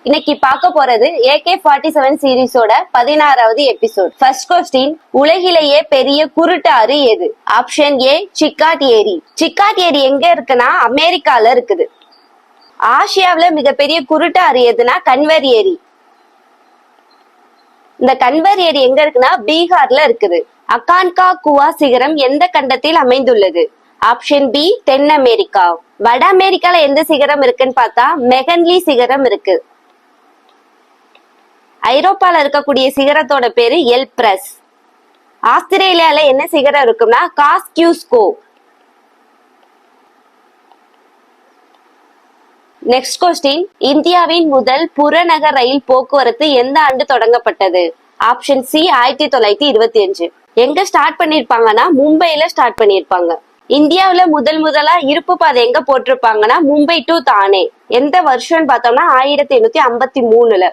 இன்னைக்கு பார்க்க போறது AK-47 சீரிஸோட 16வது எபிசோட். ஃபர்ஸ்ட் கொஸ்டின், உலகிலேயே பெரிய குருட்டாறு எது? ஆப்ஷன் ஏ சிக்காட் ஏரி. சிக்காட் ஏரி எங்க இருக்குன்னா அமெரிக்கால இருக்குது. ஆசியாவில மிகப்பெரிய குருட்டாறு எதுனா கன்வர் ஏரி. இந்த கன்வர் ஏரி எங்க இருக்குன்னா பீகார்ல இருக்குது. அகான்கா குவா சிகரம் எந்த கண்டத்தில் அமைந்துள்ளது? ஆப்ஷன் பி தென் அமெரிக்கா. வட அமெரிக்கால எந்த சிகரம் இருக்குன்னு பார்த்தா மெகன்லி சிகரம் இருக்கு. ஐரோப்பால இருக்கக்கூடிய சிகரத்தோட பேரு எல்பிரஸ். ஆஸ்திரேலியால என்ன சிகரம் இருக்குன்னா காஸ்கியூஸ்கோ. நெக்ஸ்ட் கொஸ்டின், இந்தியாவின் முதல் புறநகர் ரயில் போக்குவரத்து எந்த ஆண்டு தொடங்கப்பட்டது? Option C 1925. எங்க ஸ்டார்ட் பண்ணிருப்பாங்கன்னா மும்பைல ஸ்டார்ட் பண்ணிருப்பாங்க. இந்தியாவில முதலா இருப்பு பாதை எங்க போட்டிருப்பாங்கன்னா மும்பை டு தானே. எந்த வருஷம்னு பார்த்தோம்னா 1853.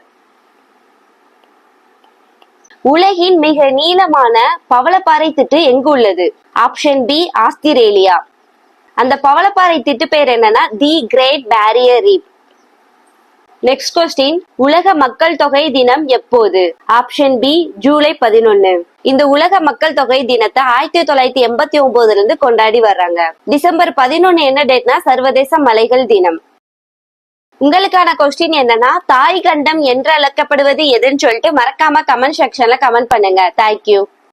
உலகின் மிக நீளமான பவளப்பாறை திட்டு எங்கு உள்ளது? Option B Australia. அந்த பவளப்பாறை திட்டு பேர் என்னன்னா the Great Barrier Reef. Next question, உலக மக்கள் தொகை தினம் எப்போது? ஆப்ஷன் பி ஜூலை 11. இந்த உலக மக்கள் தொகை தினத்தை 1989 இருந்து கொண்டாடி வர்றாங்க. டிசம்பர் 11 என்ன டேட்னா சர்வதேச மலைகள் தினம். உங்களுக்கான கொஸ்டின் என்னன்னா, தாய் கண்டம் என்று அழைக்கப்படுவது எதுன்னு சொல்லிட்டு மறக்காம கமெண்ட் செக்ஷன்ல கமெண்ட் பண்ணுங்க. தேங்க்யூ.